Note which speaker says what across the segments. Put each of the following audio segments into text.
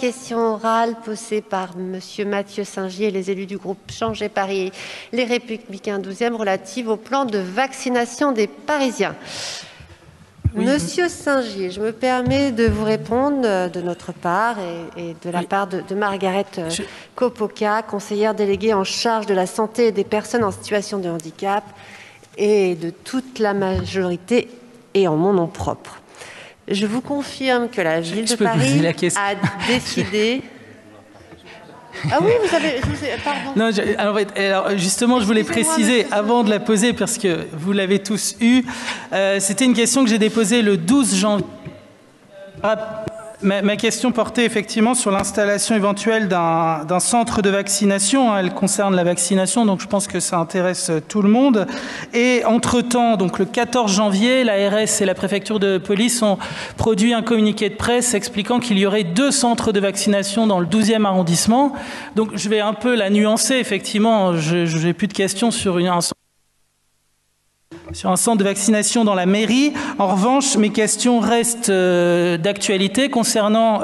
Speaker 1: questions orales posées par M. Mathieu Singier et les élus du groupe Changer Paris, les Républicains 12e, relatives au plan de vaccination des Parisiens. Oui. Monsieur Singier, je me permets de vous répondre de notre part et de la part de Margaret Kopoka, conseillère déléguée en charge de la santé des personnes en situation de handicap, et de toute la majorité et en mon nom propre. Je vous confirme que la ville de Paris a décidé... Ah oui, pardon.
Speaker 2: Non, alors justement, je voulais préciser avant de la poser, parce que vous l'avez tous eue, c'était une question que j'ai déposée le 12 janvier. Ma question portait effectivement sur l'installation éventuelle d'un centre de vaccination. Elle concerne la vaccination, donc je pense que ça intéresse tout le monde. Et entre-temps, donc le 14 janvier, l'ARS et la préfecture de police ont produit un communiqué de presse expliquant qu'il y aurait 2 centres de vaccination dans le 12e arrondissement. Donc je vais un peu la nuancer, effectivement. Je n'ai plus de questions sur un centre de vaccination dans la mairie. En revanche, mes questions restent d'actualité concernant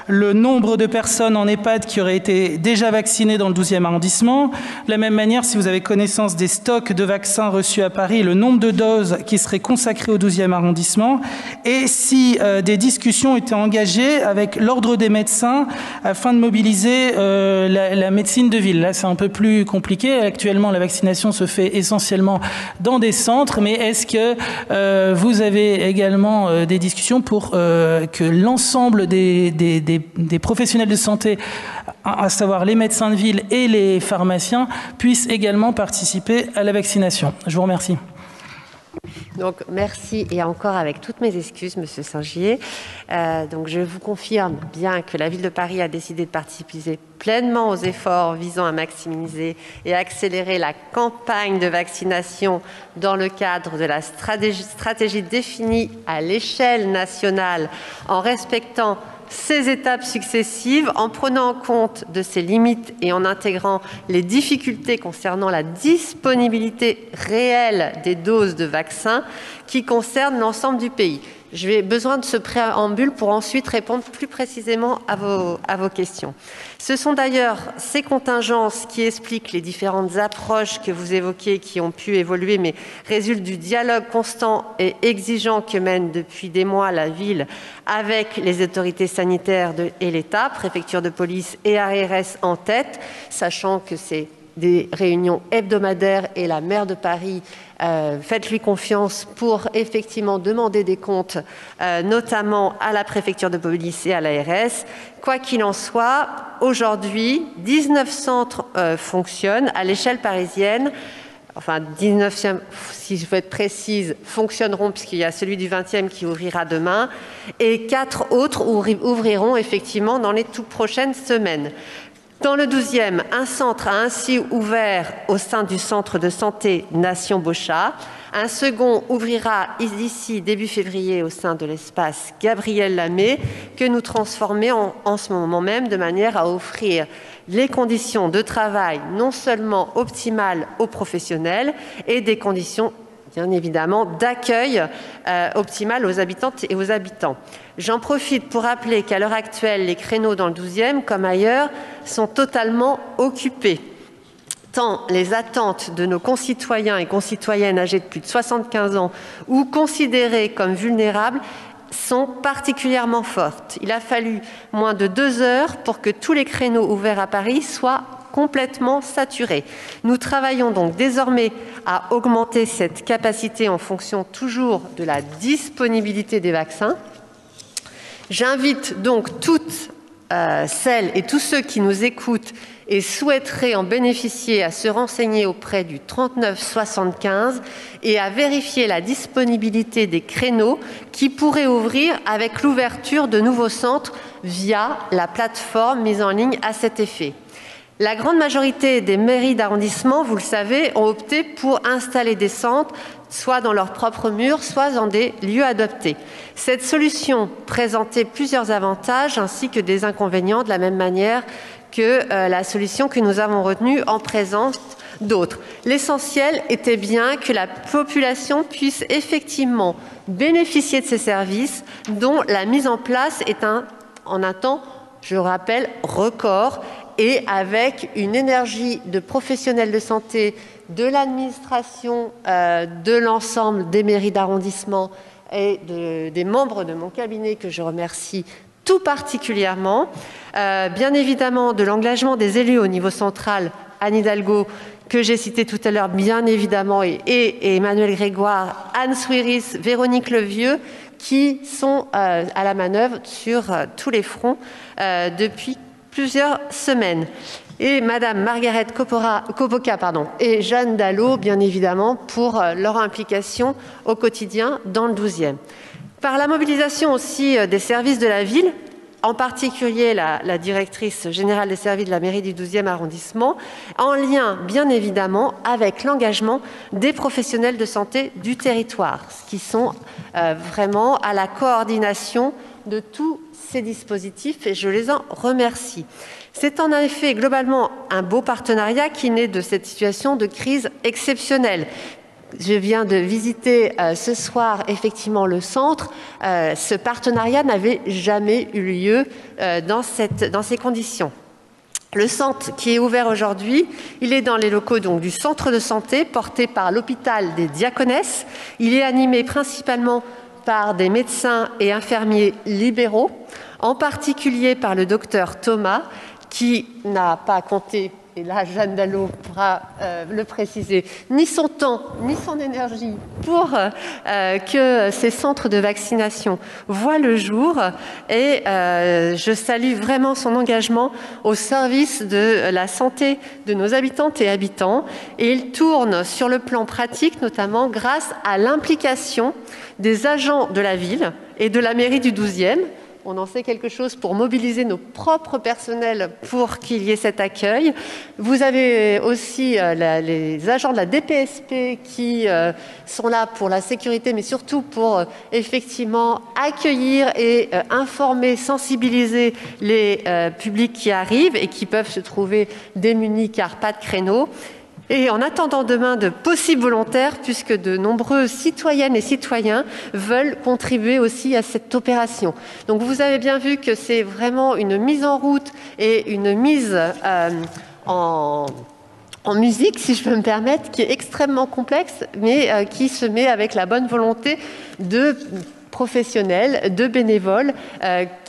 Speaker 2: le nombre de personnes en EHPAD qui auraient été déjà vaccinées dans le 12e arrondissement. De la même manière, si vous avez connaissance des stocks de vaccins reçus à Paris, le nombre de doses qui seraient consacrées au 12e arrondissement, et si des discussions étaient engagées avec l'ordre des médecins afin de mobiliser la médecine de ville. Là, c'est un peu plus compliqué. Actuellement, la vaccination se fait essentiellement dans des centres. Mais est-ce que vous avez également des discussions pour que l'ensemble des professionnels de santé, à savoir les médecins de ville et les pharmaciens, puissent également participer à la vaccination? Je vous remercie.
Speaker 1: Donc, merci, et encore avec toutes mes excuses, Monsieur Singier. Donc, je vous confirme bien que la Ville de Paris a décidé de participer pleinement aux efforts visant à maximiser et accélérer la campagne de vaccination dans le cadre de la stratégie définie à l'échelle nationale en respectant ces étapes successives, en prenant en compte de ces limites et en intégrant les difficultés concernant la disponibilité réelle des doses de vaccins qui concernent l'ensemble du pays. J'ai besoin de ce préambule pour ensuite répondre plus précisément à vos questions. Ce sont d'ailleurs ces contingences qui expliquent les différentes approches que vous évoquez, qui ont pu évoluer, mais résultent du dialogue constant et exigeant que mène depuis des mois la ville avec les autorités sanitaires et l'État, préfecture de police et ARS en tête, sachant que c'est des réunions hebdomadaires et la maire de Paris, faites-lui confiance pour effectivement demander des comptes, notamment à la préfecture de police et à l'ARS. Quoi qu'il en soit, aujourd'hui, 19 centres fonctionnent à l'échelle parisienne. Enfin, 19e, si je veux être précise, fonctionneront puisqu'il y a celui du 20e qui ouvrira demain et 4 autres ouvriront effectivement dans les toutes prochaines semaines. Dans le 12e, un centre a ainsi ouvert au sein du centre de santé Nation Beauchat. Un second ouvrira d'ici début février au sein de l'espace Gabriel Lamé, que nous transformons en ce moment même de manière à offrir les conditions de travail non seulement optimales aux professionnels et des conditions bien évidemment d'accueil optimales aux habitantes et aux habitants. J'en profite pour rappeler qu'à l'heure actuelle, les créneaux dans le 12e, comme ailleurs, sont totalement occupés. Tant les attentes de nos concitoyens et concitoyennes âgés de plus de 75 ans ou considérés comme vulnérables sont particulièrement fortes. Il a fallu moins de 2 heures pour que tous les créneaux ouverts à Paris soient complètement saturés. Nous travaillons donc désormais à augmenter cette capacité en fonction toujours de la disponibilité des vaccins. J'invite donc toutes celles et tous ceux qui nous écoutent et souhaiteraient en bénéficier à se renseigner auprès du 39 75 et à vérifier la disponibilité des créneaux qui pourraient ouvrir avec l'ouverture de nouveaux centres via la plateforme mise en ligne à cet effet. La grande majorité des mairies d'arrondissement, vous le savez, ont opté pour installer des centres soit dans leurs propres murs, soit dans des lieux adaptés. Cette solution présentait plusieurs avantages ainsi que des inconvénients, de la même manière que la solution que nous avons retenue en présence d'autres. L'essentiel était bien que la population puisse effectivement bénéficier de ces services dont la mise en place est en un temps je rappelle, record, et avec une énergie de professionnels de santé, de l'administration, de l'ensemble des mairies d'arrondissement et des membres de mon cabinet que je remercie tout particulièrement. Bien évidemment, de l'engagement des élus au niveau central, Anne Hidalgo, que j'ai cité tout à l'heure, bien évidemment, et Emmanuel Grégoire, Anne Souiris, Véronique Levieux, qui sont à la manœuvre sur tous les fronts depuis plusieurs semaines. Et Madame Margaret Kopoka et Jeanne Dallot, bien évidemment, pour leur implication au quotidien dans le 12e. Par la mobilisation aussi des services de la ville, en particulier la directrice générale des services de la mairie du 12e arrondissement, en lien bien évidemment avec l'engagement des professionnels de santé du territoire, qui sont vraiment à la coordination de tous ces dispositifs et je les en remercie. C'est en effet globalement un beau partenariat qui naît de cette situation de crise exceptionnelle. Je viens de visiter ce soir effectivement le centre. Ce partenariat n'avait jamais eu lieu dans ces conditions. Le centre qui est ouvert aujourd'hui, il est dans les locaux donc, du centre de santé porté par l'hôpital des Diaconesses. Il est animé principalement par des médecins et infirmiers libéraux, en particulier par le docteur Thomas, qui n'a pas compté, et là Jeanne Dallot pourra le préciser, ni son temps, ni son énergie pour que ces centres de vaccination voient le jour. Et je salue vraiment son engagement au service de la santé de nos habitantes et habitants. Et il tourne sur le plan pratique, notamment grâce à l'implication des agents de la ville et de la mairie du 12e. On en sait quelque chose pour mobiliser nos propres personnels pour qu'il y ait cet accueil. Vous avez aussi les agents de la DPSP qui sont là pour la sécurité, mais surtout pour effectivement accueillir et informer, sensibiliser les publics qui arrivent et qui peuvent se trouver démunis car pas de créneau. Et en attendant demain de possibles volontaires, puisque de nombreux citoyennes et citoyens veulent contribuer aussi à cette opération. Donc vous avez bien vu que c'est vraiment une mise en route et une mise en musique, si je peux me permettre, qui est extrêmement complexe, mais qui se met avec la bonne volonté de professionnels, de bénévoles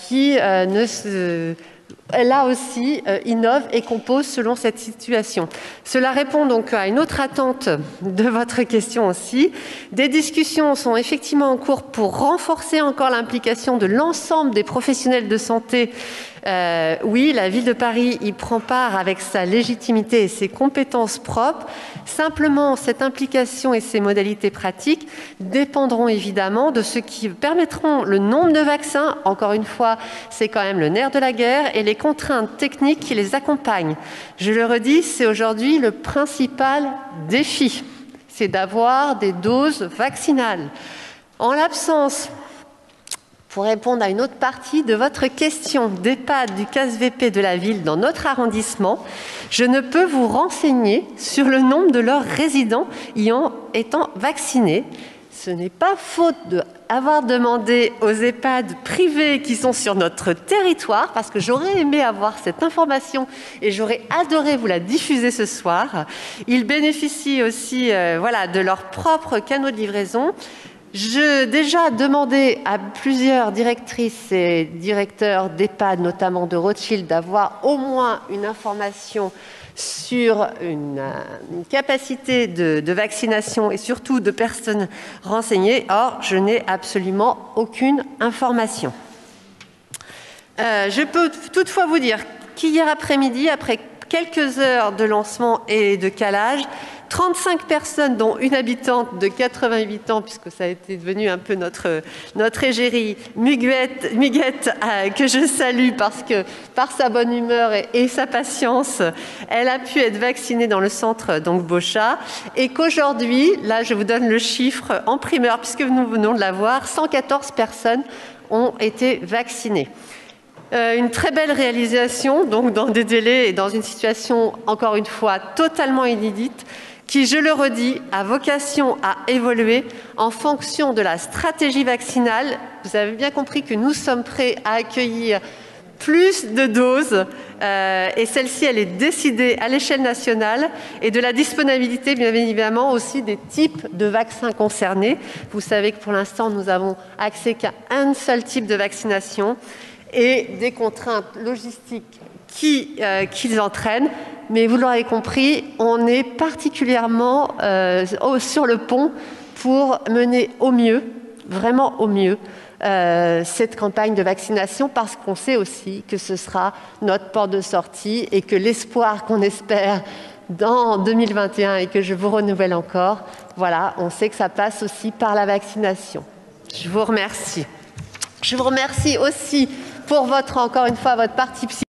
Speaker 1: qui là aussi, innove et compose selon cette situation. Cela répond donc à une autre attente de votre question aussi. Des discussions sont effectivement en cours pour renforcer encore l'implication de l'ensemble des professionnels de santé. Oui, la ville de Paris y prend part avec sa légitimité et ses compétences propres. Simplement, cette implication et ses modalités pratiques dépendront évidemment de ce qui permettront le nombre de vaccins. Encore une fois, c'est quand même le nerf de la guerre et les contraintes techniques qui les accompagnent. Je le redis, c'est aujourd'hui le principal défi, c'est d'avoir des doses vaccinales. En l'absence, pour répondre à une autre partie de votre question d'EHPAD du CASVP de la ville dans notre arrondissement, je ne peux vous renseigner sur le nombre de leurs résidents étant vaccinés. Ce n'est pas faute d'avoir demandé aux EHPAD privés qui sont sur notre territoire, parce que j'aurais aimé avoir cette information et j'aurais adoré vous la diffuser ce soir. Ils bénéficient aussi de leurs propres canaux de livraison. J'ai déjà demandé à plusieurs directrices et directeurs d'EHPAD, notamment de Rothschild, d'avoir au moins une information sur une capacité de vaccination et surtout de personnes renseignées. Or, je n'ai absolument aucune information. Je peux toutefois vous dire qu'hier après-midi, après quelques heures de lancement et de calage, 35 personnes, dont une habitante de 88 ans, puisque ça a été devenu un peu notre égérie, Muguette, que je salue parce que par sa bonne humeur et sa patience, elle a pu être vaccinée dans le centre donc Beauchat, et qu'aujourd'hui, là je vous donne le chiffre en primeur, puisque nous venons de l'avoir, 114 personnes ont été vaccinées. Une très belle réalisation, donc dans des délais et dans une situation, encore une fois, totalement inédite, qui, je le redis, a vocation à évoluer en fonction de la stratégie vaccinale. Vous avez bien compris que nous sommes prêts à accueillir plus de doses, et celle-ci, elle est décidée à l'échelle nationale, et de la disponibilité, bien évidemment, aussi des types de vaccins concernés. Vous savez que pour l'instant, nous avons accès qu'à un seul type de vaccination, et des contraintes logistiques qu'ils entraînent. Mais vous l'aurez compris, on est particulièrement sur le pont pour mener au mieux, vraiment au mieux, cette campagne de vaccination, parce qu'on sait aussi que ce sera notre porte de sortie et que l'espoir qu'on espère dans 2021 et que je vous renouvelle encore, voilà, on sait que ça passe aussi par la vaccination. Je vous remercie. Je vous remercie aussi pour encore une fois, votre participation.